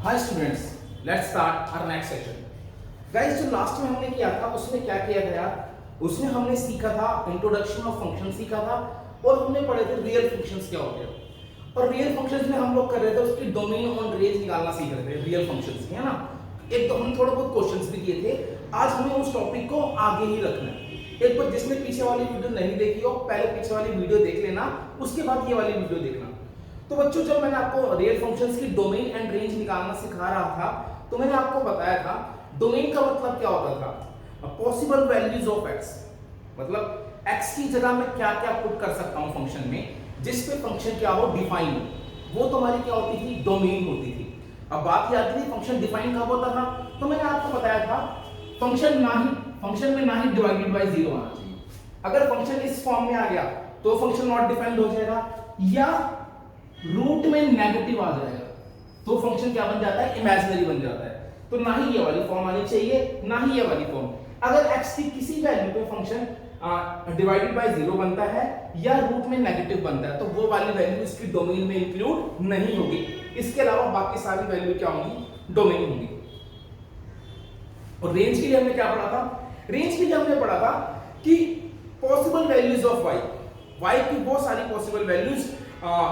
Hi students, let's start our next session. Guys, जो last में हमने किया था उसमें क्या किया था यार? उसमें हमने सीखा था इंट्रोडक्शन ऑफ फंक्शन सीखा था और हमने पढ़े थे रियल फंक्शंस क्या होते हैं। और रियल फंक्शंस में हम लोग कर रहे थे उसकी डोमेन और रेंज निकालना सीख रहे थे रियल फंक्शंस की, है ना। एक तो हम थोड़े बहुत क्वेश्चंस भी किए थे। आज हमें उस टॉपिक को आगे ही रखना है। एक बार जिसने पीछे वाली वीडियो नहीं देखी हो, पहले पीछे वाली वीडियो देख लेना, उसके बाद ये वाली वीडियो देखना। तो बच्चों, जब मैंने आपको रियल फंक्शंस की डोमेन एंड रेंज निकालना सिखा रहा था तो मैंने आपको बताया था डोमेन का मतलब क्या होता था, पॉसिबल वैल्यूज ऑफ एक्स। मतलब एक्स की जगह मैं क्या क्या पुट कर सकता हूं फंक्शन में, जिस पे फंक्शन क्या हो, डिफाइन हो। वो तुम्हारी क्या होती थी, डोमेन होती थी। अब बात ये आती थी फंक्शन डिफाइन कब होता था। तो मैंने आपको बताया था फंक्शन में ना ही डिवाइडेड बाय 0 आना चाहिए। अगर फंक्शन इस फॉर्म में आ गया तो फंक्शन नॉट डिफाइंड हो जाएगा, या रूट में नेगेटिव आ जाएगा तो फंक्शन क्या बन जाता है, इमेजिनरी बन जाता है। तो ना ही ये वाली फॉर्म आनी चाहिए, ना ही ये वाली फॉर्म। अगर x की किसी वैल्यू पे फंक्शन डिवाइडेड बाय 0 बनता है या रूट में नेगेटिव बनता है तो वो वाली वैल्यू इसकी डोमेन में इंक्लूड नहीं होगी। इसके अलावा बाकी सारी वैल्यू क्या होंगी, डोमेन होंगी। और रेंज के लिए हमने क्या पढ़ा था? रेंज के लिए हमने पढ़ा था कि पॉसिबल वैल्यूज ऑफ y की वो सारी possible values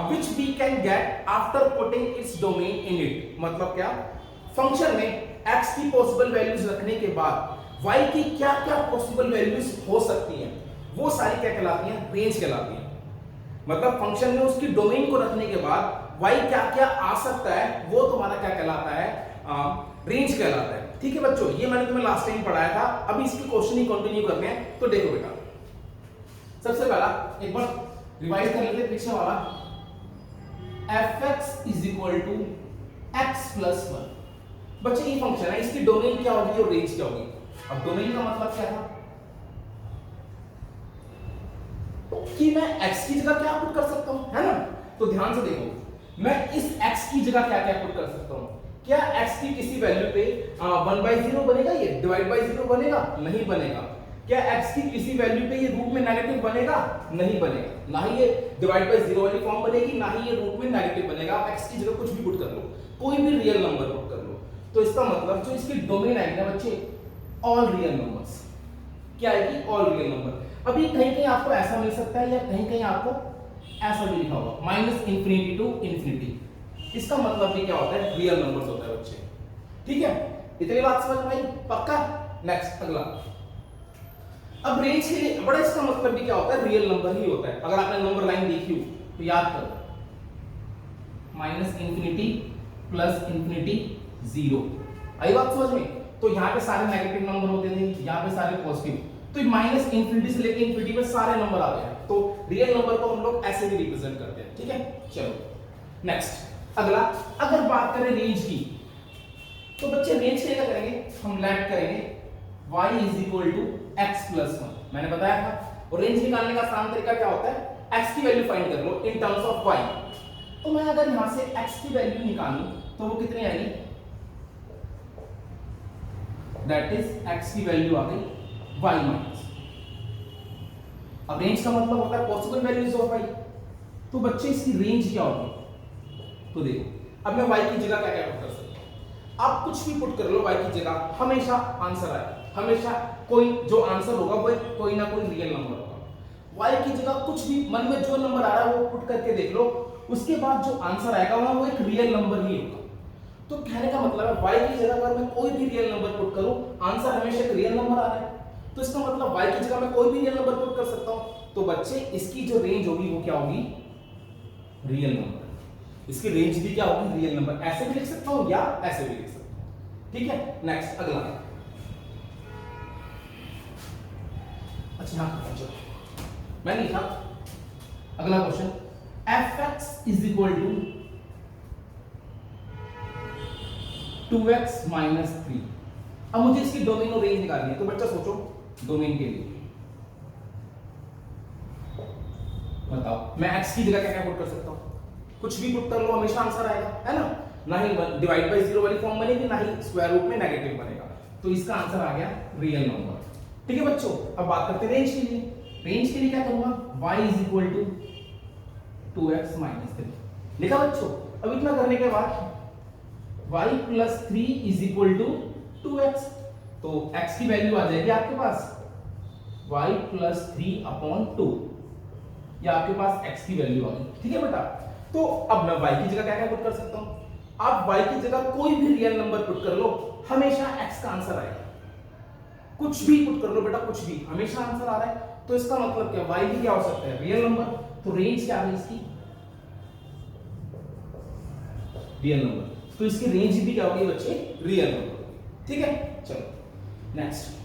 which we can get after putting its domain in it। मतलब क्या, फंक्शन में x की पॉसिबल वैल्यूज रखने के बाद y की क्या क्या पॉसिबल वैल्यूज हो सकती हैं, वो सारी क्या कहलाती हैं, रेंज कहलाती हैं। मतलब फंक्शन में उसकी डोमेन को रखने के बाद y क्या क्या आ सकता है वो तुम्हारा क्या कहलाता है, रेंज कहलाता है। ठीक है बच्चों, ये मैंने तुम्हें लास्ट टाइम पढ़ाया था। अभी इसके क्वेश्चन ही कंटिन्यू करने हैं। तो देखो बेटा, सबसे पहला एक बार रिवाइज कर लेते हैं पीछे वाला। fx is equal to x plus 1। बच्चे ये फंक्शन है, इसकी डोमेन क्या होगी और रेंज क्या होगी। अब डोमेन का मतलब क्या था कि मैं x की जगह क्या पुट कर सकता हूं, है ना। तो ध्यान से देखो, मैं इस x की जगह क्या क्या पुट कर सकता हूं। क्या x की किसी वैल्यू पे 1/0 बनेगा, ये डिवाइड बाय 0 बनेगा, नहीं बनेगा। क्या x की किसी वैल्यू पे ये रूट में नेगेटिव बनेगा, नहीं बनेगा। ना ही ये डिवाइड बाय 0 वाली फॉर्म बनेगी, ना ही ये रूट में नेगेटिव बनेगा। आप x की जगह कुछ भी पुट कर लो, कोई भी रियल नंबर पुट कर लो। तो इसका मतलब जो इसकी डोमेन आएगी ना बच्चे, ऑल रियल नंबर्स। क्या आएगी, ऑल रियल नंबर। अभी कहीं कहीं आपको ऐसा मिल सकता है या कहीं कहीं आपको ऐसा भी लिखा होगा, -∞ टू ∞। इसका मतलब भी क्या होता है, रियल नंबर्स होता है बच्चे। ठीक है, इतनी बात समझ में आई, पक्का। नेक्स्ट अगला। अब रेंज के लिए बड़ा इसका मतलब भी क्या होता है, रियल नंबर ही होता है। अगर आपने नंबर लाइन देखी हो तो याद करो, -∞ प्लस ∞ 0। आई बात समझ में। तो यहाँ पे सारे नेगेटिव नंबर होते थे, यहाँ पे सारे पॉजिटिव। तो -∞ से लेके ∞ पे सारे नंबर आ गए। तो रियल नंबर को हम लोग ऐसे भी रिप्रेजेंट करते हैं। ठीक है, चलो नेक्स्ट अगला। अगर बात करें रेंज की तो बच्चे रेंज के लिए क्या करेंगे, हम लेट करेंगे y is equal to x plus 1। मैंने बताया था। और रेंज निकालने का आसान तरीका क्या होता है, x की वैल्यू फाइंड कर लो इन टर्म्स ऑफ y। तो मैं अगर यहां से x की वैल्यू निकालूं तो वो कितनी आएगी, दैट इज x की वैल्यू आ गई y माइनस। अब रेंज का मतलब होता है पॉसिबल वैल्यूज ऑफ y। तो बच्चे इसकी रेंज क्या होगी, तो देखो अब मैं y की जगह क्या क्या पुट कर सकता हूं। आप कुछ भी पुट कर लो y की जगह, हमेशा आंसर आएगा। हमेशा कोई जो आंसर होगा वो कोई ना कोई रियल नंबर होगा। y की जगह कुछ भी मन में जो नंबर आ रहा है वो पुट करके देख लो, उसके बाद जो आंसर आएगा वो एक रियल नंबर ही होगा। तो कहने का मतलब है y की जगह पर मैं कोई भी रियल नंबर पुट करूं, आंसर हमेशा एक रियल नंबर आ रहा है। तो इसका मतलब y की जगह मैं कोई भी रियल नंबर पुट कर सकता हूं। तो बच्चे इसकी जो रेंज होगी वो क्या होगी, रियल नंबर। इसकी रेंज भी क्या होगी, रियल नंबर। ऐसे भी लिख सकता हूं या ऐसे भी लिख सकता हूं। ठीक है, नेक्स्ट अगला। अच्छा हाँ, चलो मैंने लिखा अगला question, fx is equal to 2x minus 3। अब मुझे इसकी डोमेन और रेंज निकालनी है। तो बच्चा सोचो, डोमेन के लिए बताओ मैं x की जगह क्या क्या पुट कर सकता हूं। कुछ भी पुट कर लो, हमेशा आंसर आएगा, है ना। ना ही डिवाइड बाय 0 वाली फॉर्म बनेगी, ना ही स्क्वायर रूट में नेगेटिव बनेगा। तो इसका आंसर आ गया रियल नंबर। ठीक है बच्चों, अब बात करते हैं रेंज के लिए। रेंज के लिए क्या करूंगा, y is equal to 2x minus 3 लिखा बच्चों। अब इतना करने के बाद y plus 3 is equal to 2x। तो x की वैल्यू आ जाएगी आपके पास y प्लस 3 अपॉन 2, या आपके पास x की वैल्यू आ गई। ठीक है बेटा, तो अब मैं y की जगह क्या क्या पुट कर सकता हूं? आप y की जगह कोई भी रियल नंबर पुट कर लो, हमेशा x का आंसर आएगा। कुछ भी पुट कर लो बेटा, कुछ भी, हमेशा आंसर आ रहा है। तो इसका मतलब क्या, y भी क्या हो सकता है, रियल नंबर। तो रेंज क्या है इसकी, रियल नंबर। तो इसकी रेंज भी क्या होगी बच्चे, रियल नंबर। ठीक है, चलो नेक्स्ट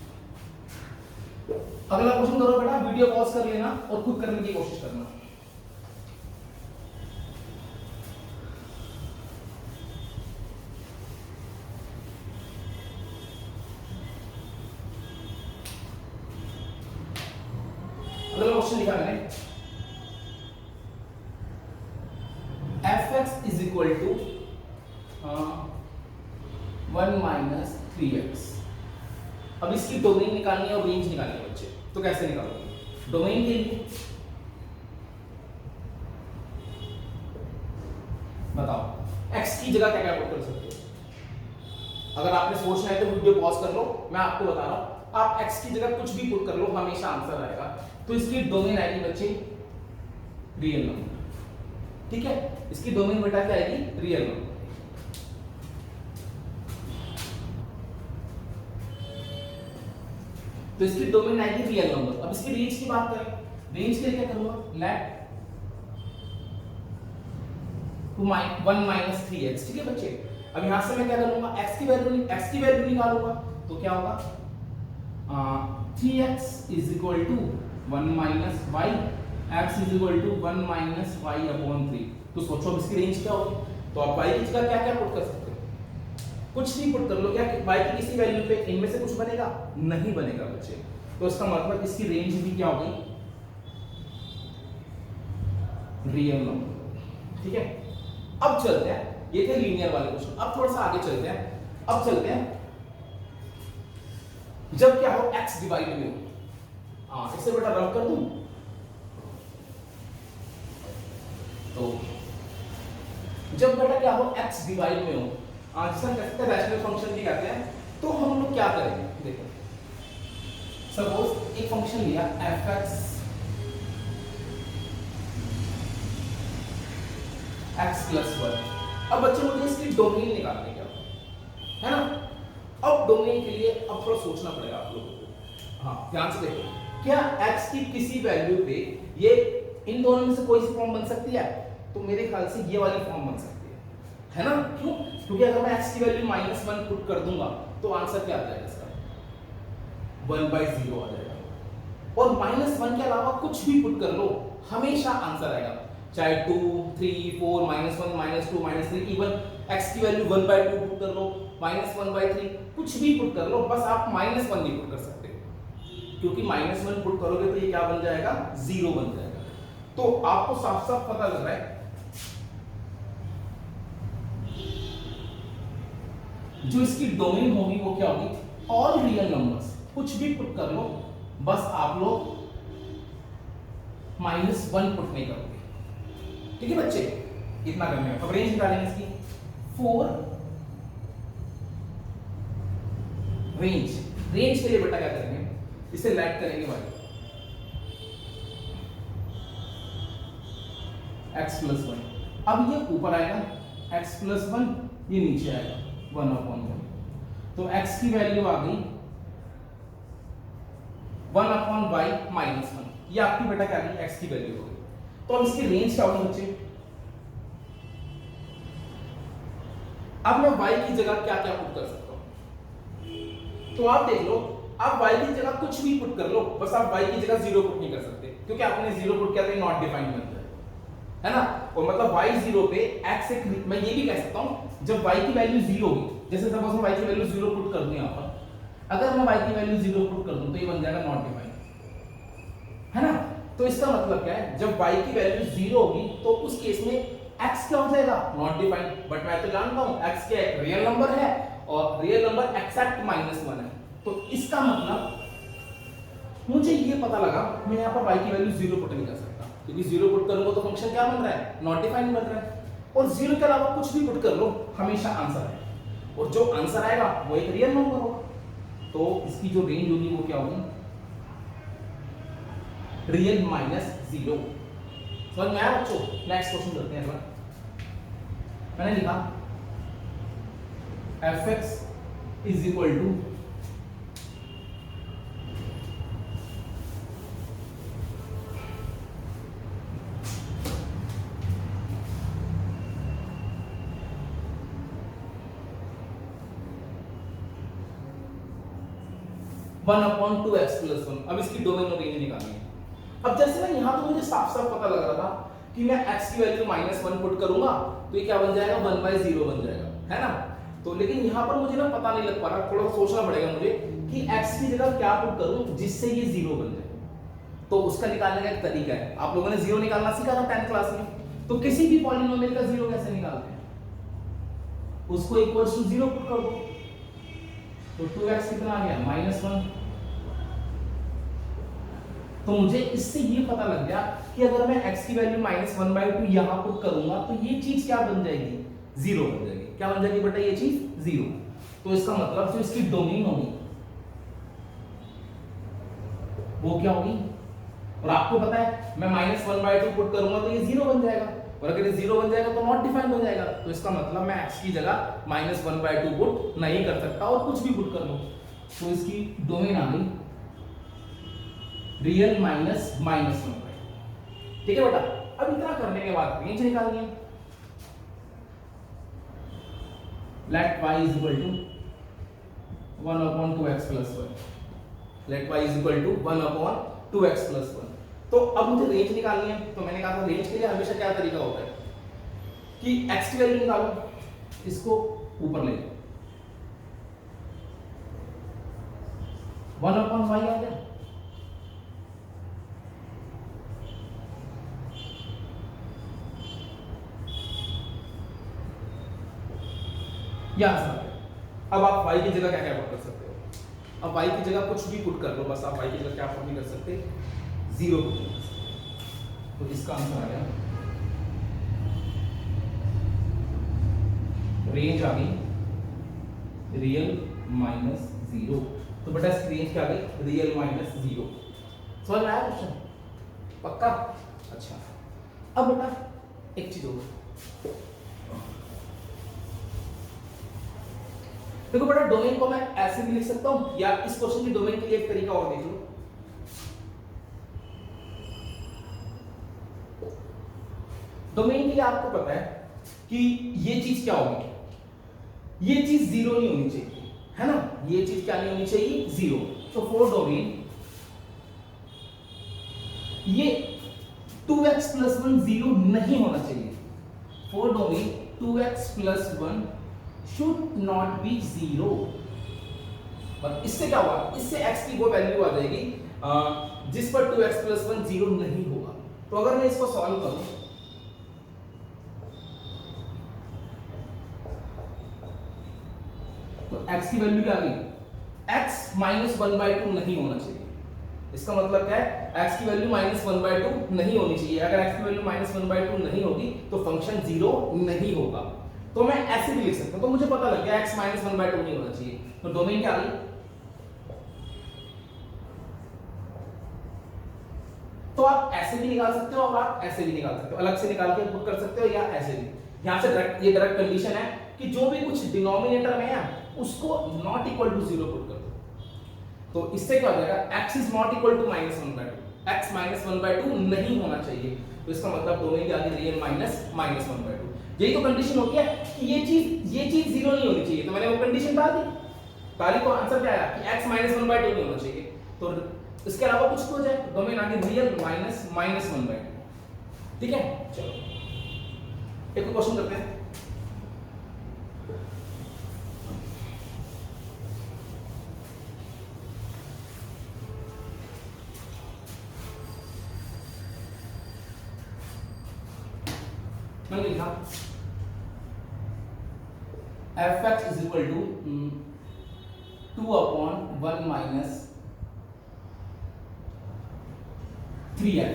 अगला क्वेश्चन करो बेटा। वीडियो पॉज कर लेना और खुद करने की कोशिश करना। अगला क्वेश्चन लिखा मैंने, fx is equal to 1 minus 3x। अब इसकी डोमेन निकालनी है और रेंज निकालनी है बच्चे। तो कैसे निकालोगे? डोमेन के लिए बताओ, x की जगह क्या क्या पुट कर सकते हो? अगर आपने सोचना है तो वीडियो पॉज कर लो, मैं आपको बता रहा हूं। आप x की जगह कुछ भी पुट कर लो, हमेशा आंसर आएगा। तो इसकी डोमेन आएगी बच्चे रियल नंबर। ठीक है, इसकी डोमेन बेटा क्या आएगी, रियल नंबर। तो इसकी डोमेन आएगी रियल नंबर। अब इसकी रेंज की बात करें, रेंज के लिए क्या करूंगा, लेट 1 माइनस 3x। ठीक है बच्चे, अब यहां से मैं क्या करूंगा, x की वैल्यू निकालूंगा। तो क्या होगा, 3x is equal to 1 minus y, x is equal to 1 minus y upon 3। तो सोचो अब इसकी रेंज क्या होगी। तो आप y की जगह क्या क्या पुट कर सकते हो, कुछ नहीं पुट कर लो। क्या y की किसी वैल्यू पे इनमें से कुछ बनेगा, नहीं बनेगा बच्चे। तो इसका मतलब इसकी रेंज भी क्या हो गई, रियल नंबर। ठीक है, अब चलते हैं, ये थे लीनियर वाले क्वेश्चन। अब थोड़ा सा आगे चलते हैं। अब चलते हैं जब क्या हो, x डिवाइड में हो। हाँ, इसे बेटा रब कर दूं। तो जब बेटा क्या हो, x डिवाइड में हो, जिसे हम कहते हैं रैशनल फंक्शन भी कहते हैं। तो हम लोग क्या करेंगे, देखो सपोज एक फंक्शन लिया fx x प्लस 1। अब बच्चे मुझे इसकी डोमेन निकालने क्या है ना। अब डोमेन के लिए अब थोड़ा सोचना पड़ेगा आप लोगों को। हाँ, ध्यान से देखो, क्या x की किसी वैल्यू पे ये इन दोनों में से कोई सी फॉर्म बन सकती है? तो मेरे ख्याल से ये वाली फॉर्म बन सकती है ना। क्यों? क्योंकि अगर मैं x की वैल्यू -1 पुट कर दूंगा तो आंसर क्या आ जाएगा इसका, 1/0 आ जाएगा। और -1 के अलावा कुछ भी पुट कर लो, हमेशा आंसर आएगा। चाहे 2, 3, 4, -1, -2, -3, इवन x की वैल्यू 1/2 पुट कर लो, -1/3, कुछ भी पुट कर लो, बस आप -1 नहीं पुट कर सकते। क्योंकि -1 पुट करोगे तो ये क्या बन जाएगा, 0 बन जाएगा। तो आपको साफ साफ पता लग रहा है जो इसकी डोमेन होगी वो क्या होगी, ऑल रियल नंबर्स। कुछ भी पुट कर लो, बस आप लोग -1 पुट नहीं करोगे। ठीक है बच्चे, इतना करने में। अब रेंज निकालेंगे इसकी 4। रेंज के लिए बेटा क्या करेंगे, इसे लेट करेंगे भाई x प्लस 1। अब ये ऊपर आएगा x प्लस 1, ये नीचे आएगा 1/1। तो x की वैल्यू आ गई 1/y -1। ये आपकी बेटा क्या गई, x की वैल्यू हो गई। तो अब इसकी रेंज क्या होगी बच्चे, अब मैं y की जगह क्या क्या पुट कर सकता हूं। तो आप देख लो, आप y की जगह कुछ भी पुट कर लो, बस आप y की जगह 0 पुट नहीं कर सकते, क्योंकि आपने 0 पुट किया तो नॉट डिफाइंड बनता है ना। और मतलब y 0 पे x एक, मैं ये भी कह सकता हूं जब y की वैल्यू 0 होगी, जैसे सपोज मैं y की वैल्यू 0 पुट कर दूं यहां पर, अगर मैं y की वैल्यू 0 पुट कर दूं तो ये बन जाएगा नॉट डिफाइंड, है ना। तो इसका मतलब क्या है, जब y की वैल्यू 0 होगी तो उस केस में x क्या हो जाएगा, नॉट डिफाइंड। बट मैं तो जानता हूं x क्या एक रियल नंबर है और रियल नंबर एक्सैक्ट -1 है। तो इसका मतलब मुझे ये पता लगा मैं यहां पर y की वैल्यू 0 पुट नहीं कर सकता, क्योंकि 0 पुट करूंगा तो फंक्शन क्या बन रहा है, नॉट डिफाइंड बन रहा है। और 0 के अलावा कुछ भी पुट कर लो, हमेशा आंसर है। और जो आंसर आएगा वो एक रियल नंबर होगा। तो इसकी जो रेंज होगी वो क्या होगी, रियल माइनस जीरो। समझ में आया बच्चों? नेक्स्ट क्वेश्चन करते हैं अगला। मैंने लिखा fx is equal to one upon two x plus one. अब इसकी डोमेन और रेंज निकालनी है। अब जैसे ना यहाँ तो मुझे साफ साफ पता लग रहा था कि मैं x की वैल्यू -1 पुट करूंगा तो ये क्या बन जाएगा, 1/0 बन जाएगा, है ना। तो लेकिन यहाँ पर मुझे ना पता नहीं लग पा रहा, थोड़ा सोचना पड़ेगा मुझे कि x की जगह क्या पुट करूं जिससे ये 0 बन जाए। तो उसका निकालने का एक तरीका है। आप लोगों ने 0 निकालना सीखा था 10th क्लास में। तो किसी भी पॉलिनोमियल का 0 कैसे निकालते हैं, उसको इक्वल्स टू 0 पुट कर दो। तो 2x कितना आ गया, -1। तो मुझे इससे ये पता लग गया कि अगर मैं x की वैल्यू -1/2 यहां पुट करूंगा तो ये चीज क्या बन जाएगी, 0 बन जाएगी। क्या बन जाएगी बेटा, ये चीज 0। तो इसका मतलब जो इसकी डोमेन होगी वो क्या होगी। और आपको पता है मैं -1/2 पुट करूंगा तो ये 0 बन जाएगा, और अगर ये 0 बन जाएगा तो नॉट डिफाइंड हो जाएगा। तो इसका मतलब मैं x की जगह -1/2 पुट नहीं कर सकता और कुछ भी पुट कर लूं। तो इसकी डोमेन आ गई रियल -1/2। ठीक है बेटा। अब इतना करने के बाद रेंज निकालनी है। Let y is equal to 1/2x + 1। Let y is equal to 1/2x + 1। तो अब मुझे रेंज निकालनी है। तो मैंने कहा था रेंज के लिए हमेशा क्या तरीका होता है कि x की वैल्यू निकालो, इसको ऊपर ले लो, 1/y आ गया। अब आप y की जगह क्या क्या पुट कर सकते हो। अब y की जगह कुछ भी पुट कर लो, बस आप y की जगह क्या पुट नहीं कर सकते, 0 पुट कर सकते। तो इसका आंसर आ गया रेंज आ गई रियल -0। तो बेटा इसकी रेंज क्या आ गई, रियल -0। समझ में आया क्वेश्चन, पक्का? अच्छा, अब बेटा एक चीज और देखो बेटा, डोमेन को मैं ऐसे भी लिख सकता हूं, या इस क्वेश्चन की डोमेन के लिए एक तरीका और देख लो। डोमेन के लिए आपको पता है कि ये चीज क्या होगी, ये चीज 0 नहीं होनी चाहिए, है ना। ये चीज क्या नहीं होनी चाहिए, 0। तो फॉर डोमेन ये 2x + 1 0 नहीं होना चाहिए। For domain 2x + 1 should not be 0। But इससे क्या हुआ, इससे x की वो वैल्यू आ जाएगी जिस पर 2x + 1 0 नहीं होगा। तो अगर मैं इसको सॉल्व करूं तो x की वैल्यू क्या आ गई, x -1/2 नहीं होना चाहिए। इसका मतलब क्या है, x की वैल्यू -1/2 नहीं होनी चाहिए। अगर x की वैल्यू -1/2 नहीं होगी तो फंक्शन 0 नहीं होगा। तो मैं ऐसे भी लिख सकता हूं। तो मुझे पता लग गया x -1/2 नहीं होना चाहिए। तो डोमेन क्या आ गई, तो आप ऐसे भी निकाल सकते हो और आप ऐसे भी निकाल सकते हो, अलग से निकाल के पुट कर सकते हो या ऐसे भी। यहां से डायरेक्ट, ये डायरेक्ट कंडीशन है कि जो भी कुछ डिनोमिनेटर में है उसको नॉट इक्वल टू 0 पुट कर दो। तो इससे क्या हो जाएगा, x is not equal to -1/2, x -1/2 नहीं होना चाहिए। तो इसका मतलब डोमेन की आ गई रियल -1/2। यही तो कंडीशन होती है कि ये चीज 0 नहीं होनी चाहिए। तो मैंने वो कंडीशन डाल दी, तो आंसर क्या आया कि x -1/2 नहीं होना चाहिए। तो इसके अलावा कुछ हो जाए, डोमेन आ गई रियल -1/2। ठीक है, चलो एक क्वेश्चन करते हैं। मैंने लिखा fx is equal to 2/1 - 3x।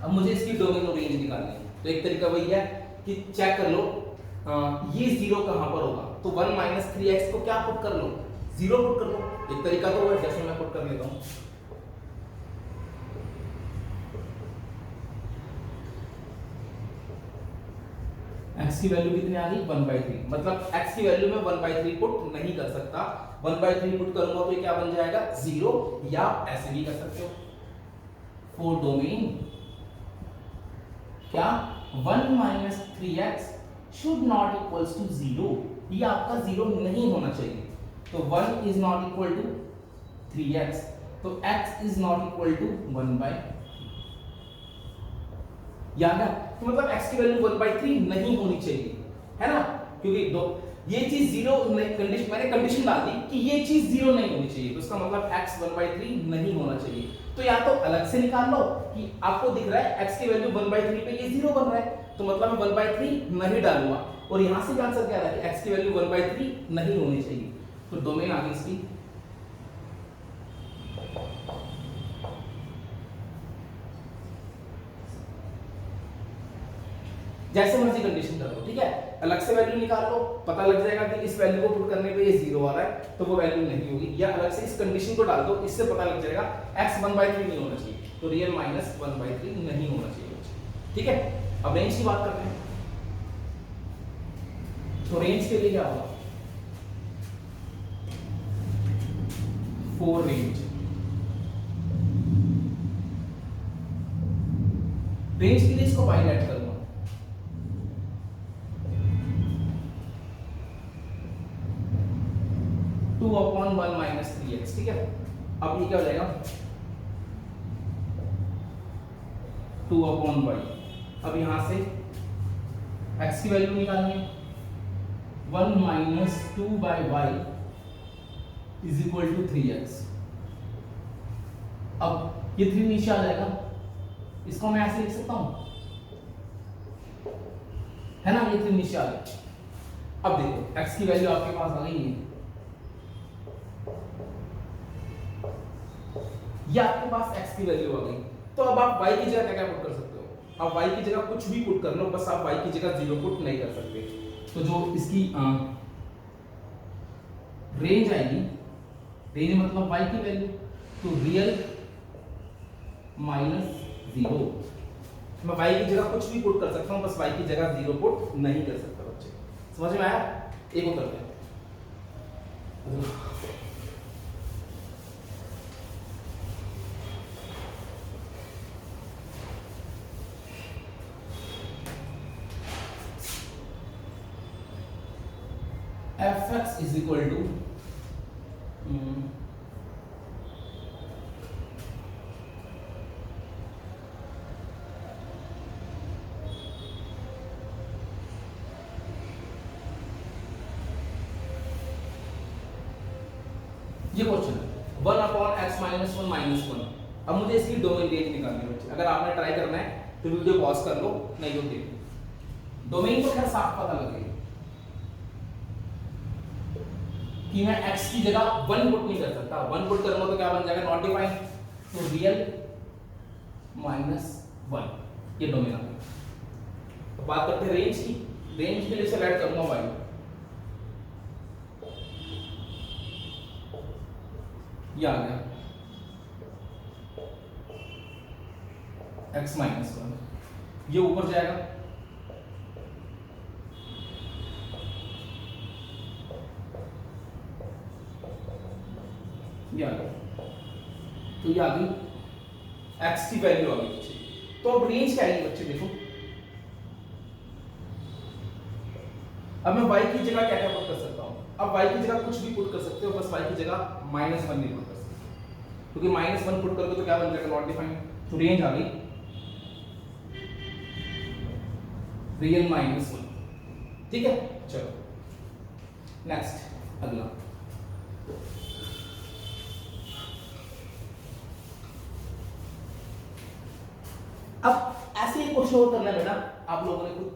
अब मुझे इसकी डोमेन और रेंज निकालनी है। तो एक तरीका वही है कि चेक कर लो ये जीरो कहां पर होगा, तो 1 माइनस 3x को क्या पुट कर लो, जीरो पुट कर लो। एक तरीका तो है, जैसे मैं पुट कर लेता हूं, x की वैल्यू कितनी आ गई 1/3, मतलब x की वैल्यू में 1/3 पुट नहीं कर सकता। 1/3 पुट करूंगा तो ये क्या बन जाएगा 0, या ऐसे भी कर सकते हो फॉर डोमेन क्या 1 minus 3x should not equals to 0, ये आपका 0 नहीं होना चाहिए। तो 1 is not equal to 3x, तो x is not equal to 1/, याद है, तो मतलब x की वैल्यू 1/3 नहीं होनी चाहिए, है ना, क्योंकि दो ये चीज जीरो कंडीशन, मैंने कंडीशन डाल दी कि ये चीज जीरो नहीं होनी चाहिए, तो इसका मतलब x 1/3 नहीं होना चाहिए। तो या तो अलग से निकाल लो कि आपको दिख रहा है x की वैल्यू 1/3 पे ये जीरो बन रहा है, तो मतलब मैं 1/3 नहीं डालूंगा, और यहां से आंसर क्या आ रहा है कि x की वैल्यू 1/3 नहीं होनी चाहिए। तो डोमेन आ गई इसकी जैसे मर्जी कंडीशन कर लो, ठीक है, अलग से वैल्यू निकाल लो, पता लग जाएगा कि इस वैल्यू को पुट करने पे ये जीरो आ रहा है, तो वो वैल्यू नहीं होगी, या अलग से इस कंडीशन को डाल दो, इससे पता लग जाएगा x 1/3 नहीं होना चाहिए, तो रियल माइनस 1/3 नहीं होना चाहिए, ठीक है। अब रेंज की बात करते हैं, तो रेंज के लिए क्या होगा, फोर रेंज, रेंज के लिए इसको बाई लेट करूंगा, 2/1 माइनस 3x, ठीक है। अब ये क्या हो जाएगा 2/y, अब यहां से x की वैल्यू निकालनी है, 1 minus 2/y is equal to 3x। अब ये 3 नीचे आ जाएगा, इसको मैं ऐसे लिख सकता हूं, है ना, ये 3 नीचे आ गया। अब देखो x की वैल्यू आपके पास आ गई है, ये आपके पास x की वैल्यू आ गई, तो अब आप y की जगह क्या क्या पुट कर सकते हो, आप y की जगह कुछ भी पुट कर लो, बस आप y की जगह 0 पुट नहीं कर सकते। तो जो इसकी रेंज आएगी, रेंज मतलब y की वैल्यू, तो रियल माइनस 0, मैं y की जगह कुछ भी पुट कर सकता हूं, बस y की जगह 0 पुट नहीं कर सकता बच्चे, समझ में आया। एक और करते हैं, fx is equal to ये क्वेश्चन है 1/x माइनस 1 माइनस 1। अब मुझे इसकी डोमेन रेंज निकालनी है बच्चे, अगर आपने ट्राई करना है तो वीडियो पॉज कर लो, नहीं तो देखो डोमेन को खैर साफ पता लगेगा कि मैं x की जगह 1 पुट नहीं कर सकता, 1 पुट करूंगा तो क्या बन जाएगा नॉट डिफाइंड, तो रियल माइनस 1, ये डोमेन आ गया। तो बात करते हैं रेंज की, रेंज के लिए सेलेक्ट करूंगा y, ये आ गया x माइनस 1, ये ऊपर जाएगा, ये आ गया, तो ये आ गई x की वैल्यू आ गई बच्चे। तो अब रेंज क्या आएगी बच्चे, देखो अब मैं y की जगह क्या क्या पुट कर सकता हूं, अब y की जगह कुछ भी पुट कर सकते हो, बस y की जगह -1 नहीं पुट कर सकते, क्योंकि -1 पुट करोगे तो क्या बन जाएगा नॉट डिफाइंड, तो रेंज आ गई रियल -1, ठीक है। चलो नेक्स्ट अगला, अब ऐसे ही क्वेश्चन और करना है बेटा आप लोगों ने खुद,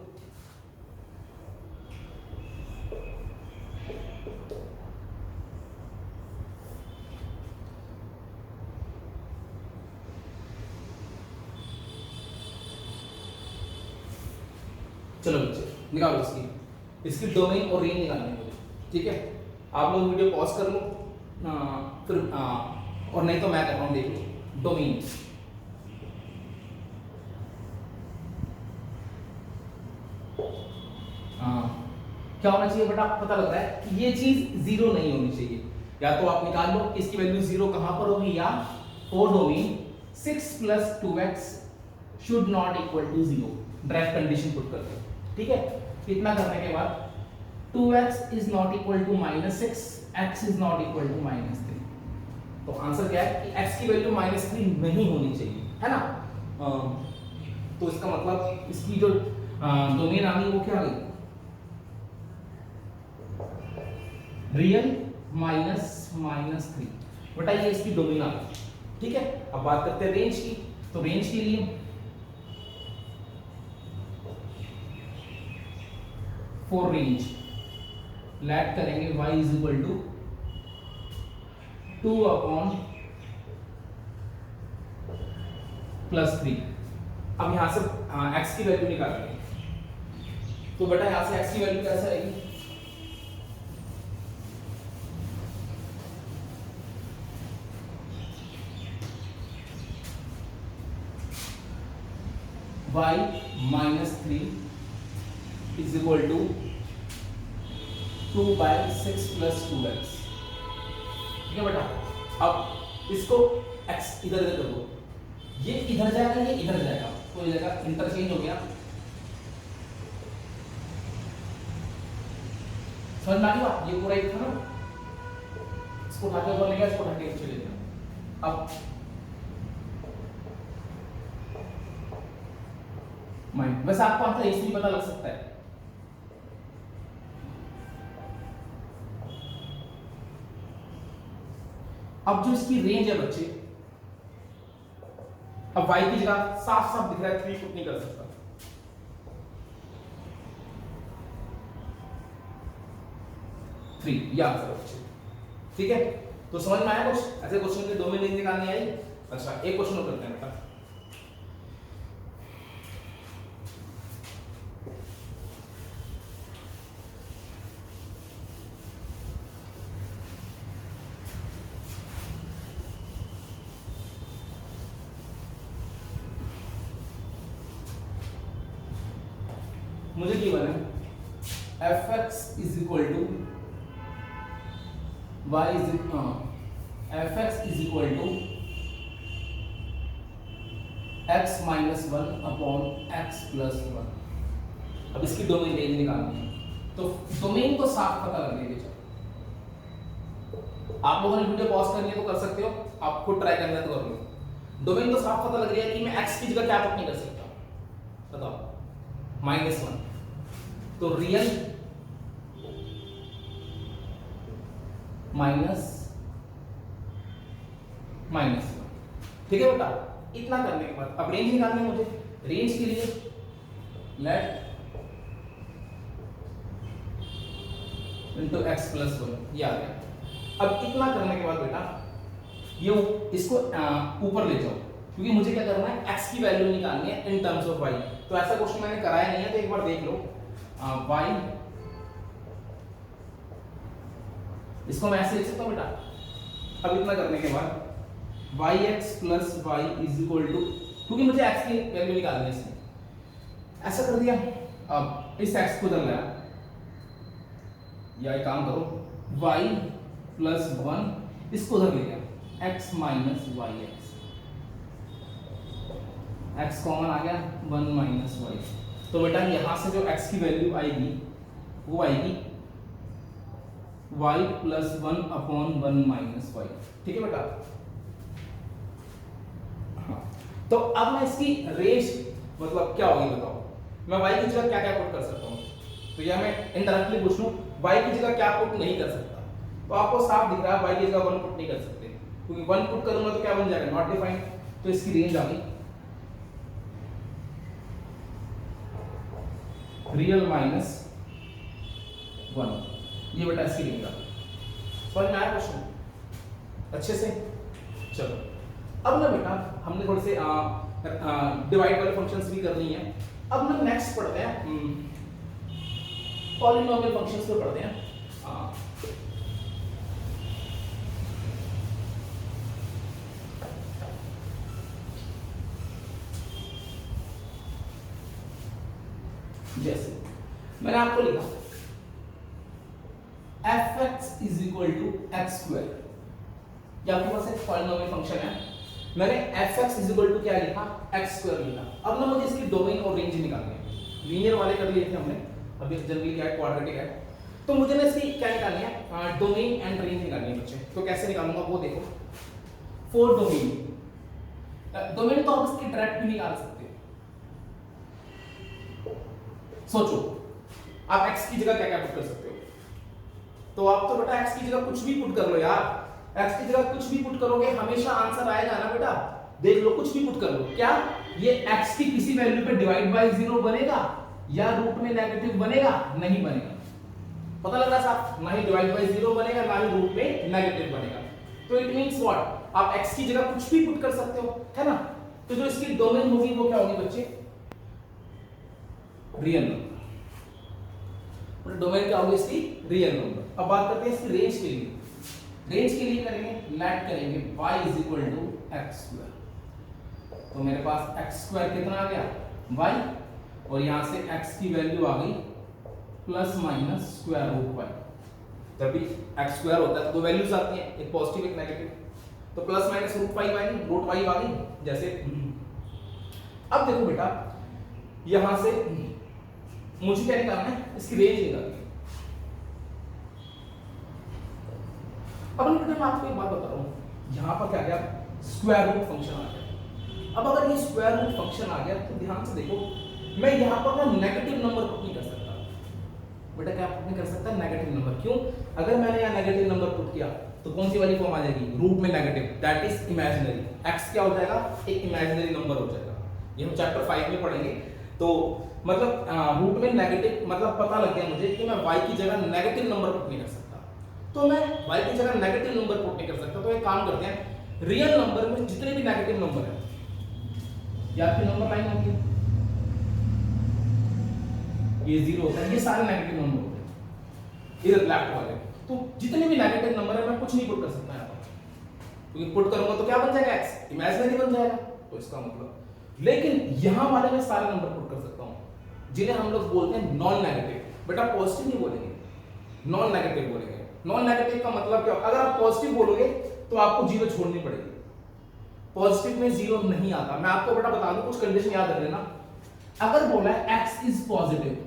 चलो बच्चे निकालो इसकी, इसकी डोमेन और रेंज निकालनी है मुझे, ठीक है। आप लोग वीडियो पॉज कर लो, फिर और नहीं तो मैं कर रहा हूँ, देख लो डोमेन। क्या होना चाहिए बेटा, पता लग रहा है कि ये चीज जीरो नहीं होनी चाहिए। या तो आप निकाल लो इसकी वैल्यू जीरो कहां पर होगी, या for domain 6 + 2x should not equal to 0, drive condition put कर दो, ठीक है। इतना करने के बाद 2x is not equal to -6, x is not equal to -3। तो आंसर क्या है कि x की वैल्यू -3 नहीं होनी चाहिए, है ना। तो इसका मतलब इसकी जो डोमेन आ गई वो क्या आ गई, रियल -3। बेटा ये इसकी डोमेन आ गई, ठीक है। अब बात करते हैं रेंज की। तो रेंज के लिए फॉर रेंज लेट करेंगे y इज इक्वल टू 2/+3। अब यहां से x की वैल्यू निकालेंगे। तो बेटा यहां से x की वैल्यू कैसे आएगी, y -3 is equal to 2/6 + 2x, ठीक है बेटा। अब इसको x इधर इधर कर दो, ये इधर जाएगा, ये इधर जाएगा, तो ये जगह इंटरचेंज हो गया। समझ में आ गया, ये पूरा एक था ना, इसको उठा के ऊपर ले गया, इसको उठा के नीचे ले गया। अब माइंड वैसे आपको आता है, इसलिए पता लग सकता है। अब जो इसकी रेंज है बच्चे, अब y की जगह साफ साफ दिख रहा है 3 पुट नहीं कर सकता, ये आंसर बच्चे, ठीक है। तो समझ में आया कुछ, ऐसे क्वेश्चन के डोमेन रेंज निकालनी आई। अच्छा एक क्वेश्चन और करते हैं बेटा। मुझे गिवन है fx is equal to y is fx is equal to x - 1/x + 1। अब इसकी डोमेन रेंज निकालनी है, तो डोमेन को साफ पता लग गया। आप लोगों ने वीडियो पॉज करनी है तो कर सकते हो, आप खुद ट्राई करना है तो कर लो। डोमेन को साफ पता लग रहा है कि मैं x की जगह क्या पुट नहीं कर सकता, बताओ -1। तो रियल माइनस, ठीक है बेटा। इतना करने के बाद अब रेंज निकालनी है मुझे। रेंज के लिए लेट x + 1, ये आ गया। अब इतना करने के बाद बेटा ये इसको ऊपर ले जाओ, क्योंकि मुझे क्या करना है, x की वैल्यू निकालनी है इन टर्म्स ऑफ y। तो ऐसा क्वेश्चन मैंने कराया नहीं है, तो एक बार देख लो। y इसको मैं ऐसे लिख सकता हूं बेटा। अब इतना करने के बाद yx + y is equal to, क्योंकि मुझे x की वैल्यू निकालनी है इसमें, ऐसा कर दिया। अब इस x को उधर लाया, या एक काम करो y + 1 इसको उधर ले गया, x - yx, x कॉमन आ गया, 1 - y। तो बेटा यहां से जो x की वैल्यू आएगी वो आएगी y + 1/1 - y, ठीक है बेटा। हाँ, तो अब मैं इसकी रेंज मतलब क्या होगी बताओ, मैं y की जगह क्या क्या पुट कर सकता हूँ। तो या मैं इनडायरेक्टली पूछ लूं y की जगह क्या पुट नहीं कर सकता, तो आपको साफ दिख रहा है y की जगह 1 पुट नहीं कर सकते, क्योंकि 1 पुट करूंगा तो क्या बन जाएगा, नॉट डिफाइंड। तो इसकी रेंज आ गई रियल -1, ये बेटा इसकी रेंज आ गई। समझ में आया क्वेश्चन अच्छे से। चलो अब ना बेटा हमने थोड़े से डिवाइड वाले फंक्शंस भी करनी है। अब ना नेक्स्ट पढ़ते हैं पॉलिनोमियल फंक्शंस पे पढ़ते हैं। हाँ, जैसे मैंने आपको लिखा f(x) is equal to x square, ये आपके पास एक पॉलिनोमियल फंक्शन है, मैंने f(x) इज इक्वल टू क्या लिखा, एक्स स्क्वायर लिखा। अब ना मुझे इसकी डोमेन और रेंज निकालनी है, लीनियर वाले कर लिए थे हमने, अभी जनरली क्या है क्वाड्रेटिक है, तो मुझे ना इसकी क्या निकालनी है, डोमेन एंड रेंज निकालनी है बच्चे। तो कैसे निकालूंगा वो देखो, फॉर डोमेन तो आप इसकी डायरेक्ट भी निकाल सकते हो। सोचो आप x की जगह क्या क्या पुट कर सकते हो, तो आप तो बेटा x की जगह कुछ भी पुट कर लो यार, x की जगह कुछ भी पुट करोगे हमेशा आंसर आएगा ना बेटा, देख लो कुछ भी पुट कर लो। क्या ये x की किसी वैल्यू पे डिवाइड बाय 0 बनेगा या रूट में नेगेटिव बनेगा, नहीं बनेगा, पता लग रहा साहब, ना ही डिवाइड बाय 0 बनेगा ना ही रूट में नेगेटिव बनेगा। तो इट मींस व्हाट, आप x की जगह कुछ भी पुट कर सकते हो, है ना। तो जो इसकी डोमेन होगी वो क्या होगी बच्चे, रियल नंबर, डोमेन क्या होगी इसकी, रियल नंबर। अब बात करते हैं इसकी रेंज के लिए, रेंज के लिए करेंगे लेट करेंगे y is equal to x square, तो मेरे पास एक्स स्क्वायर कितना आ गया y, और यहां से x की वैल्यू आ गई plus minus square root y। जब भी एक्स स्क्वायर होता है तो दो वैल्यूज आती हैं, एक पॉजिटिव एक नेगेटिव, तो प्लस माइनस रूट y आ गई, रूट y आ गई जैसे। अब देखो बेटा यहां से मुझे क्या निकालना है, इसकी रेंज निकालनी है। अब मैं आपको एक बात बता रहा हूं, यहां पर क्या गया, स्क्वायर रूट फंक्शन आ गया। अब अगर ये स्क्वायर रूट फंक्शन आ गया तो ध्यान से देखो, मैं यहां पर ना नेगेटिव नंबर पुट नहीं कर सकता बेटा, क्या पुट नहीं कर सकता, नेगेटिव नंबर। क्यों, अगर मैंने यहां नेगेटिव नंबर पुट किया तो कौन सी वाली फॉर्म आ जाएगी, रूट में negative, that is imaginary, x क्या हो जाएगा, एक इमेजिनरी नंबर हो जाएगा। ये हम चैप्टर 5 में पढ़ेंगे। तो मतलब रूट में नेगेटिव, मतलब पता लग गया मुझे कि मैं y की जगह नेगेटिव नंबर पुट नहीं कर सकता, तो मैं y की जगह नेगेटिव नंबर पुट नहीं कर सकता। तो एक काम करते हैं, रियल नंबर में जितने भी नेगेटिव नंबर है, ये आपकी नंबर लाइन होती है, ये 0 होता है, ये सारे नेगेटिव नंबर होते हैं इधर लेफ्ट वाले। तो जितने भी नेगेटिव नंबर है मैं कुछ नहीं पुट कर सकता यहाँ पर, क्योंकि पुट करूंगा तो क्या बन जाएगा, x इमेजिनरी बन जाएगा। तो इसका मतलब, लेकिन यहां वाले में सारे नंबर पुट कर सकता हूं, जिन्हें हम लोग बोलते हैं नॉन नेगेटिव। बेटा पॉजिटिव नहीं बोलेंगे, नॉन नेगेटिव बोलेंगे। नॉन नेगेटिव का मतलब क्या, अगर आप पॉजिटिव बोलोगे तो आपको 0 छोड़नी पड़ेगी, पॉजिटिव में 0 नहीं आता। मैं आपको बेटा बता दूं, कुछ कंडीशन याद रख लेना। अगर बोला है x is positive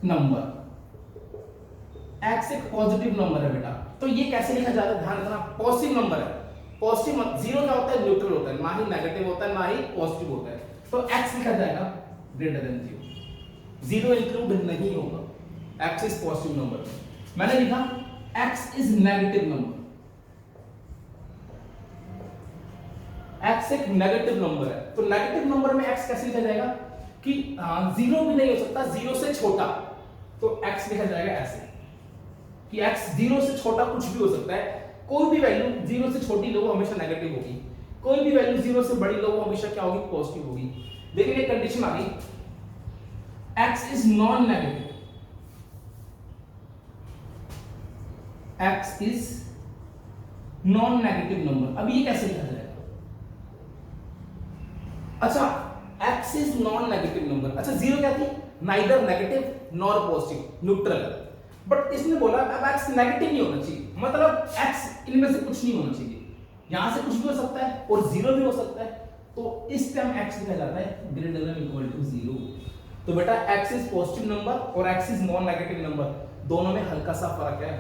number, x एक पॉजिटिव नंबर है बेटा, तो ये कैसे लिखा जाता है, ध्यान रखना, पॉजिटिव नंबर है। पॉजिटिव 0 क्या होता है, न्यूट्रल होता है, ना ही नेगेटिव होता है ना ही पॉजिटिव होता है। तो x लिखा जाएगा ग्रेटर देन 0, 0 इंक्लूड नहीं होगा, x इज पॉजिटिव नंबर। मैंने लिखा x is negative number, x एक नेगेटिव नंबर है, तो नेगेटिव नंबर में x कैसे लिखा जाएगा कि 0 भी नहीं हो सकता, 0 से छोटा, तो x लिखा जाएगा ऐसे कि x 0 से छोटा कुछ भी हो सकता है। कोई भी वैल्यू 0 से छोटी लो वो हमेशा नेगेटिव होगी, कोई भी वैल्यू 0 से बड़ी लो वो हमेशा क्या होगी, पॉजिटिव होगी। लेकिन एक कंडीशन आ गई, x is non negative, x is non negative number. अब ये कैसे लिखा जाएगा, अच्छा x is non negative number, अच्छा 0 क्या थी, neither negative nor positive, neutral. But इसने बोला अब x नेगेटिव नहीं होना चाहिए, मतलब x इनमें से कुछ नहीं होना चाहिए, यहां से कुछ भी हो सकता है और 0 भी हो सकता है, तो इस टाइम x लिखा जाता है ग्रेटर देन इक्वल टू 0। तो बेटा x इज पॉजिटिव नंबर और x is non negative number, दोनों में हल्का सा फर्क है।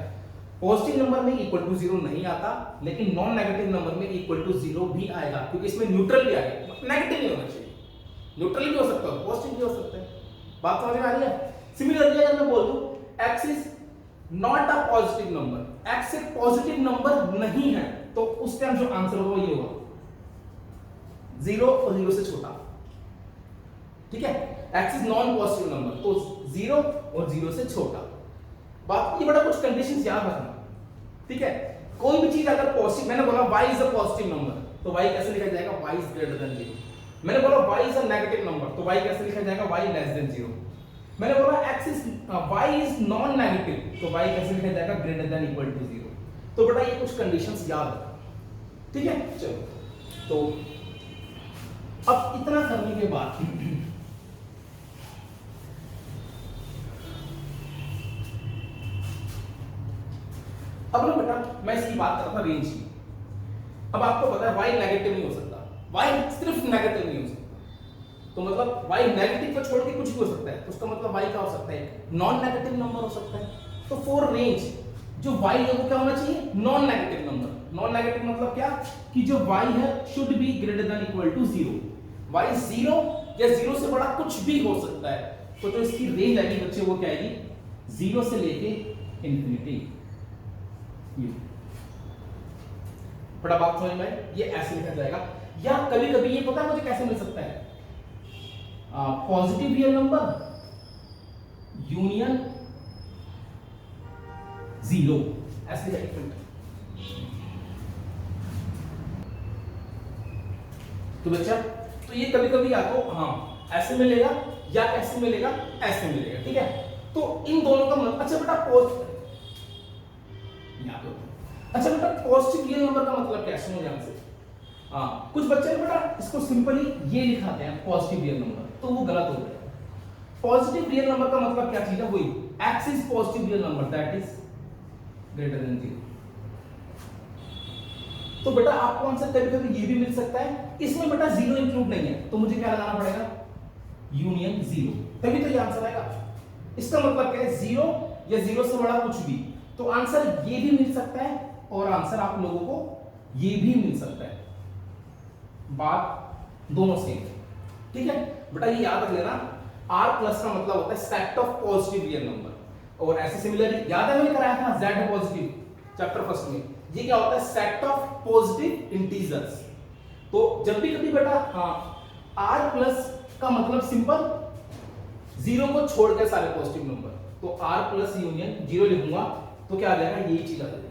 पॉजिटिव नंबर में इक्वल टू 0 नहीं आता, लेकिन नॉन नेगेटिव नंबर में इक्वल टू 0 भी आएगा, क्योंकि इसमें न्यूट्रल भी आएगा, नेगेटिव नहीं होना चाहिए, न्यूट्रल भी हो सकता है पॉजिटिव भी हो सकता है। बात समझ में आ रही है। सिमिलरली अगर मैं बोल दूं x is not a positive number, x एक पॉजिटिव नंबर नहीं है, तो उस टाइम जो आंसर होगा ये होगा 0 और 0 से छोटा, ठीक है। x is non positive number, तो 0 और 0 से छोटा। बात ये बड़ा कुछ कंडीशंस याद रखना, ठीक है। कोई भी चीज अगर पॉजिटिव, मैंने बोला y is a positive number, तो y कैसे लिखा जाएगा, y इज ग्रेटर देन 0। मैंने बोला y is a negative number, तो y कैसे लिखा जाएगा, y लेस देन 0। मैंने बोला x is y is non negative, तो y कैसे लिखा जाएगा, ग्रेटर देन इक्वल टू 0। तो बेटा ये कुछ कंडीशंस याद रखना, ठीक है। चलो तो अब इतना करने के बाद अब ना बेटा मैं इसकी बात कर रहा था रेंज की। अब आपको पता है y नेगेटिव नहीं हो सकता, y सिर्फ नेगेटिव नहीं हो सकता, तो मतलब y नेगेटिव को छोड़ के कुछ भी हो सकता है, तो उसका मतलब y क्या हो सकता है, नॉन नेगेटिव नंबर हो सकता है। तो फॉर रेंज जो y है वो क्या होना चाहिए, non negative number. Non negative मतलब क्या, कि जो y है should be greater than equal to 0। y 0 या 0 से बड़ा कुछ भी हो सकता है, तो जो इसकी रेंज आएगी बच्चे वो क्या आएगी, 0 से लेके इंफिनिटी। बड़ा बात समझ में आई, ये ऐसे लिखा जाएगा। या कभी कभी ये पता है मुझे कैसे मिल सकता है, पॉजिटिव रियल नंबर यूनियन 0, ऐसे लिखा। तो बच्चा तो ये कभी कभी आपको हाँ ऐसे मिलेगा या ऐसे मिलेगा, ऐसे मिलेगा, ठीक है। तो इन दोनों का मतलब, अच्छा बेटा अच्छा बेटा पॉजिटिव रियल नंबर का मतलब क्या है, सुनो ध्यान से। हाँ कुछ बच्चे बेटा इसको सिंपली ये लिखाते हैं पॉजिटिव रियल नंबर, तो वो गलत हो गया। पॉजिटिव रियल नंबर का मतलब क्या चीज है, वही x is positive real number that is greater then 0। तो बेटा आपको आंसर कभी कभी ये भी मिल सकता है, इसमें बेटा 0 इंक्लूड नहीं है, तो मुझे क्या लगाना पड़ेगा, यूनियन 0, तभी तो ये आंसर आएगा। इसका मतलब क्या है, 0 या 0 से बड़ा कुछ भी, तो आंसर ये भी मिल सकता है और आंसर आप लोगों को ये भी मिल सकता है, बात दोनों सेम है, ठीक है। बेटा ये याद रख लेना, r प्लस का मतलब होता है set of positive real number, और ऐसे सिमिलरली याद है मैंने कराया था z पॉजिटिव चैप्टर फर्स्ट में, ये क्या होता है, सेट ऑफ पॉजिटिव इंटीजर्स। तो जब भी कभी बेटा r प्लस का मतलब सिंपल 0 को छोड़ के सारे पॉजिटिव नंबर, तो r प्लस यूनियन 0 लिखूंगा तो क्या आ जाएगा, यही चीज आ जाएगी।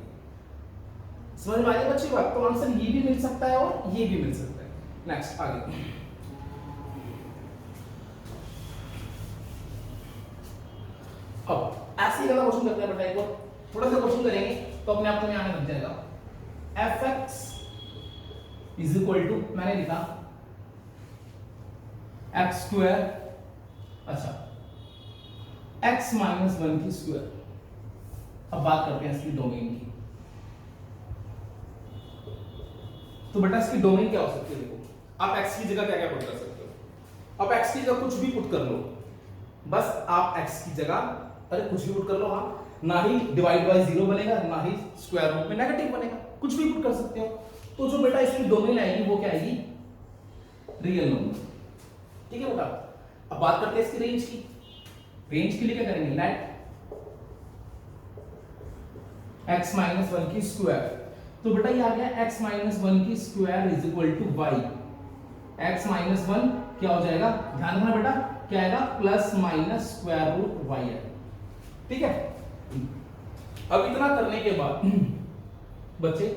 समझ में आ गई बच्चे बात, तो आंसर ये भी मिल सकता है और ये भी मिल सकता है। नेक्स्ट आगे, अब ऐसे ही अगला क्वेश्चन करते हैं बेटा, एक और थोड़ा सा क्वेश्चन करेंगे तो अपने आप में आने लग जाएगा। fx इज इक्वल टू, मैंने लिखा x स्क्वायर, अच्छा x माइनस 1 की स्क्वायर। अब बात करते हैं इसकी डोमेन की। तो बेटा इसकी डोमेन क्या हो सकती है, देखो आप x की जगह क्या क्या पुट कर सकते हो, आप x की जगह कुछ भी पुट कर लो, बस आप x की जगह अरे कुछ भी पुट कर लो, हाँ ना ही डिवाइड बाय 0 बनेगा, ना ही स्क्वायर रूट में नेगेटिव बनेगा, कुछ भी पुट कर सकते हो। तो जो बेटा इसकी डोमेन आएगी वो क्या आएगी, रियल नंबर, ठीक है बेटा। अब बात करते हैं इसकी रेंज की। रेंज के लिए क्या करेंगे, लेट x माइनस 1 की स्क्वायर, तो बेटा ये आ गया x माइनस 1 की square is equal to y। x minus 1 क्या हो जाएगा, ध्यान रखना बेटा क्या आएगा, plus minus square root y है, ठीक है। अब इतना करने के बाद बच्चे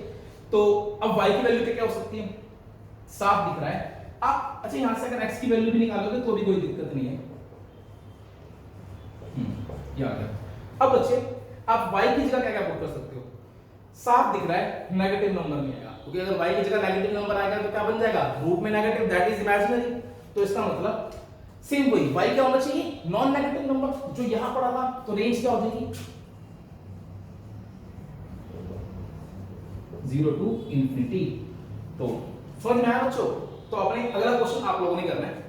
तो अब y की वैल्यू क्या हो सकती है, साफ दिख रहा है आप। अच्छा यहां से अगर x की वैल्यू भी निकालोगे तो भी कोई दिक्कत नहीं है, ये आ गया। अब बच्चे आप y की जगह क्या क्या पुट कर सकते हो, साफ दिख रहा है नेगेटिव नंबर नहीं आएगा, क्योंकि अगर y की जगह नेगेटिव नंबर आएगा तो क्या बन जाएगा, रूट में नेगेटिव, दैट इज इमेजिनरी। तो इसका मतलब सेम वही y क्या होना चाहिए, नॉन नेगेटिव नंबर जो यहां पड़ा था, तो रेंज क्या हो जाएगी 0 टू इंफिनिटी। तो समझ में आया बच्चों, तो अपने अगला क्वेश्चन आप लोगों ने करना है।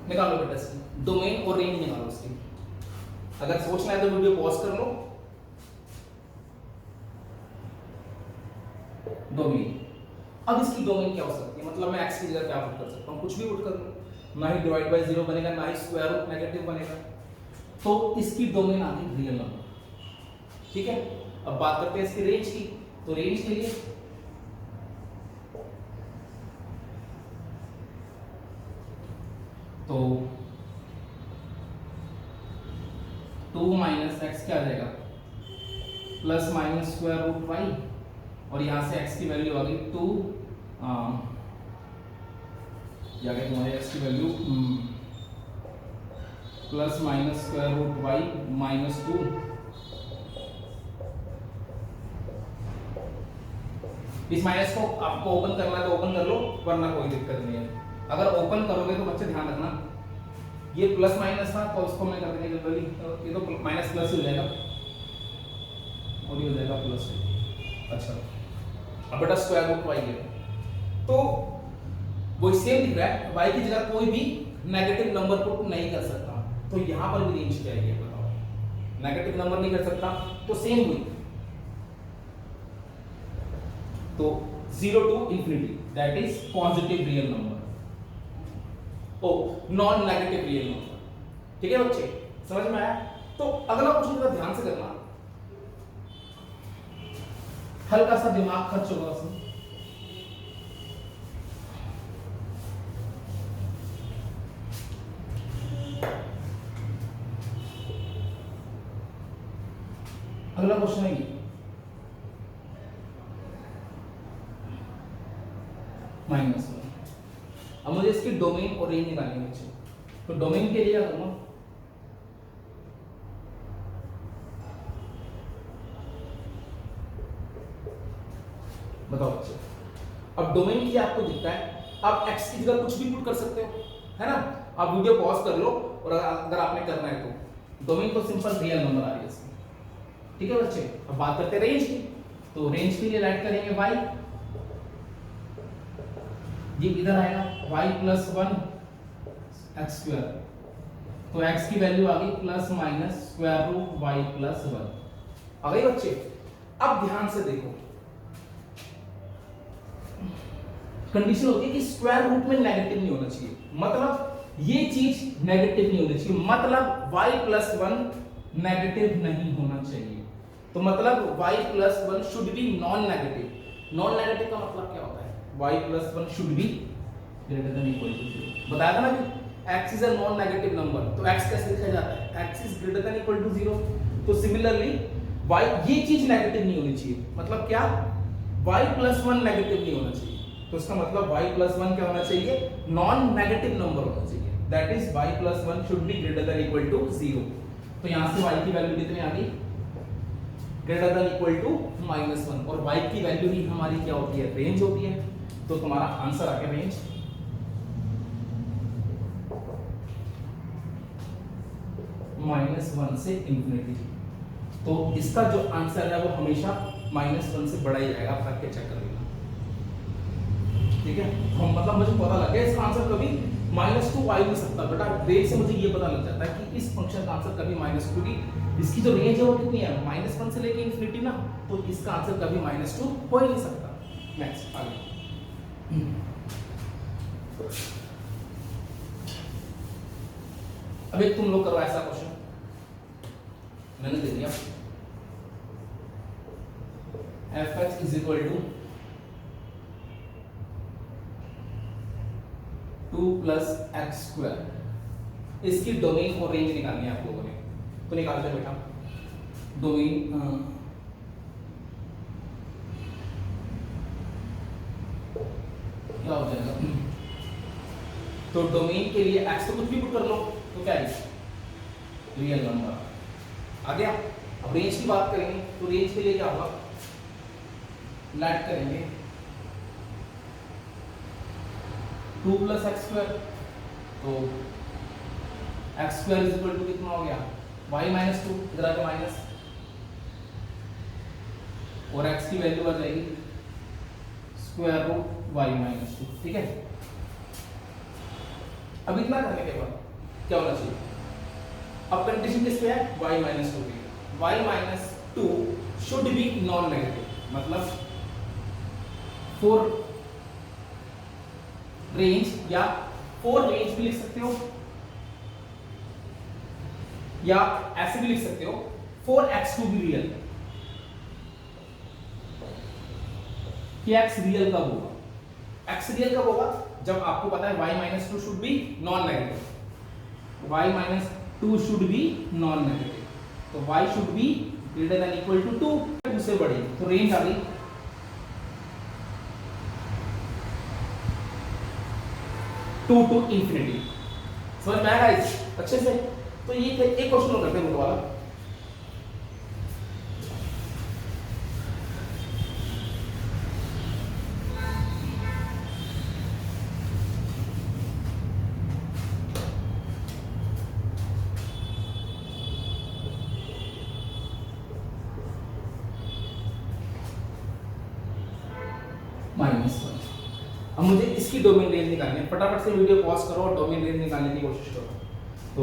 निकालो बेटा इसकी डोमेन और रेंज निकालो इसकी। अगर सोचना है तो वीडियो पॉज कर लो। डोमेन, अब इसकी डोमेन क्या हो सकती है, मतलब मैं x की जगह क्या पुट कर सकता हूं, कुछ भी पुट कर लूं, ना ही डिवाइड बाय 0 बनेगा, ना ही स्क्वायर रूट नेगेटिव बनेगा, तो इसकी डोमेन आ गई रियल नंबर, ठीक है। अब बात करते हैं इसकी रेंज की। तो रेंज के लिए तो 2 माइनस एक्स क्या आ जाएगा, plus minus square root y, और यहाँ से x की वैल्यू आ गई 2, या क्या तुम्हारे x की value plus minus square root y minus 2। इस माइनस को आपको ओपन करना है तो ओपन कर लो, वरना कोई दिक्कत नहीं है। अगर ओपन करोगे तो बच्चे ध्यान रखना, ये प्लस माइनस था तो उसको मैं कर देंगे जनरली, ये तो माइनस प्लस ही हो जाएगा और ये हो जाएगा प्लस। अच्छा, अब बेटा स्क्वायर रूट वाई है तो वो सेम दिख रहा है, वाई की जगह कोई भी नेगेटिव नंबर पुट नहीं कर सकता, तो यहां पर भी रेंज क्या है बताओ, नेगेटिव नंबर नहीं कर सकता तो सेम हुई, तो 0 to infinity that is positive real number, or non negative real number. ठीक है बच्चे, समझ में आया? तो अगला क्वेश्चन जरा ध्यान से करना, हल्का सा दिमाग खर्च होगा उसमें। अगला क्वेश्चन है ये, माइनस 1। अब मुझे इसकी डोमेन और रेंज निकालनी है बच्चे, तो डोमेन के लिए क्या करूंगा, बताओ बच्चे। अब डोमेन की आपको दिखता है, आप x की जगह कुछ भी पुट कर सकते हो, है ना? आप वीडियो पॉज कर लो और अगर आपने करना है तो डोमेन तो सिंपल रियल नंबर आ रही है इसमें। ठीक है बच्चे, अब बात करते हैं रेंज की, तो रेंज के लिए राइट करेंगे y, ये इधर आएगा y प्लस 1 एक्स स्क्वायर, तो x की वैल्यू आ गई plus minus square root y plus 1 आ गई बच्चे। अब ध्यान से देखो, कंडीशन होती है कि स्क्वायर रूट में नेगेटिव नहीं होना चाहिए, मतलब ये चीज नेगेटिव नहीं होनी चाहिए, मतलब y प्लस 1 नेगेटिव नहीं होना चाहिए, तो मतलब y plus 1 should be non negative. Non negative का मतलब क्या होता है, y plus 1 should be greater than equal to 0। बताया था ना कि x is a non negative number, तो x कैसे लिखा जाता है, x is greater than equal to 0। तो सिमिलरली y, ये चीज नेगेटिव नहीं होनी चाहिए, मतलब क्या, y प्लस 1 नेगेटिव नहीं होना चाहिए, तो इसका मतलब y प्लस 1 क्या होना चाहिए, नॉन नेगेटिव नंबर होना चाहिए, that is y plus 1 should be greater than equal to 0। तो यहां से y की वैल्यू कितनी आ गई, ग्रेटर देन इक्वल टू -1, और y की वैल्यू ही हमारी क्या होती है, रेंज होती है, तो तुम्हारा आंसर आ गया रेंज -1 से इंफिनिटी। तो इसका जो आंसर है वो हमेशा -1 से बड़ा ही रहेगा, फर्क के चेक कर लेना। ठीक है, तो मतलब मुझे पता लग गया इसका आंसर कभी -2 आ ही नहीं सकता बेटा, रेंज से मुझे ये पता लग जाता है कि इस फंक्शन का आंसर कभी -2 की, इसकी जो रेंज है वो कितनी है, -1 से लेके इंफिनिटी ना, तो इसका आंसर कभी -2 हो ही नहीं सकता। नेक्स्ट आगे, अब एक तुम लोग करो ऐसा क्वेश्चन, मैंने दे दिया fx is equal to 2 plus x square, इसकी डोमेन और रेंज निकालनी है आप लोगों ने, तो निकालते हैं बेटा। डोमेन क्या हो जाएगा, तो डोमेन के लिए x तो कुछ भी पुट कर लो, तो क्या है, रियल नंबर आ गया। अब रेंज की बात करेंगे, तो रेंज के लिए क्या होगा, लेट करेंगे 2 प्लस एक्स स्क्वायर, तो x square is equal to कितना हो गया, y माइनस 2, इधर आके माइनस, और x की वैल्यू आ जाएगी स्क्वायर रूट y माइनस 2। ठीक है, अब इतना करने के बाद क्या होना चाहिए, अब कंडीशन किस पे है, y माइनस 2 पे, y minus 2 should be non negative, मतलब फॉर रेंज, या फॉर रेंज भी लिख सकते हो, या ऐसे भी लिख सकते हो, for x to be real, कि x रियल कब होगा, x रियल कब होगा, जब आपको पता है y minus two should be non negative, y minus two should be non negative, तो y should be greater than equal to 2 से बड़ी, तो रेंज आ गई 2 to infinity। समझ में आया गाइस अच्छे से? तो ये एक क्वेश्चन और करते हैं वाला। -1। अब मुझे इसकी डोमेन रेंज निकालनी है, फटाफट से वीडियो पॉज करो और डोमेन रेंज निकालने की कोशिश करो। तो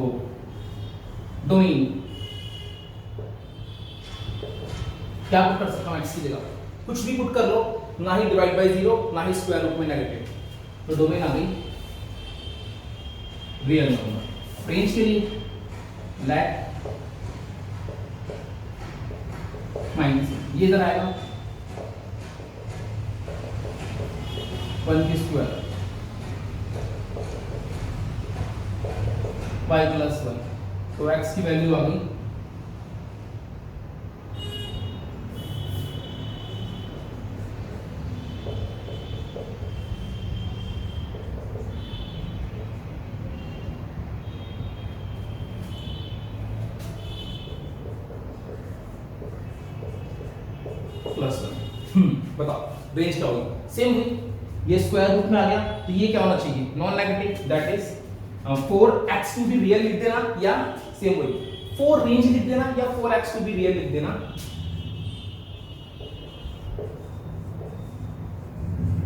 डोमेन क्या पुट कर सकता हूं x की जगह? कुछ भी पुट कर लो, ना ही डिवाइड बाय 0 ना ही स्क्वायर रूट में नेगेटिव, तो डोमेन आ गई रियल नंबर। रेंज के लिए लेट माइनस ये इधर आएगा 1 की स्क्वायर y प्लस 1, तो x की वैल्यू आ गई +1। बताओ रेंज क्या होगी? सेम हुई, ये स्क्वायर रूट में आ गया, तो ये क्या होना चाहिए? Non negative, that is 4x to be real लिख देना, या सेम वही 4 रेंज लिख देना, या 4x टू बी रियल लिख देना,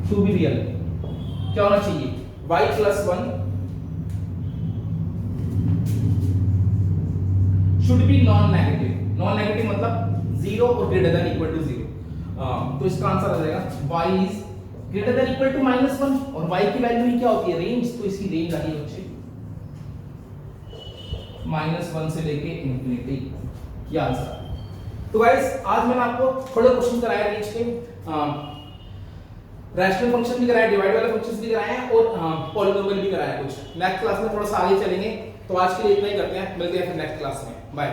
टू बी रियल क्या होना चाहिए? y plus 1 should be non negative. Non negative मतलब 0 और ग्रेटर देन इक्वल टू 0। तो इसका आंसर आ जाएगा y is greater than equal to -1, और y की वैल्यू ही क्या होती है? रेंज। तो इसकी रेंज आ गई बच्चे -1 से लेके इंफिनिटी, ये आंसर। तो गाइस आज मैंने आपको थोड़े क्वेश्चन कराए रेंज के, रैशनल फंक्शन भी कराया, डिवाइड वाले फंक्शंस भी कराए हैं, और पॉलिनोमियल भी कराया कुछ। नेक्स्ट क्लास में थोड़ा सा आगे चलेंगे, तो आज के लिए इतना ही करते हैं, मिलते हैं फिर नेक्स्ट क्लास में, बाय।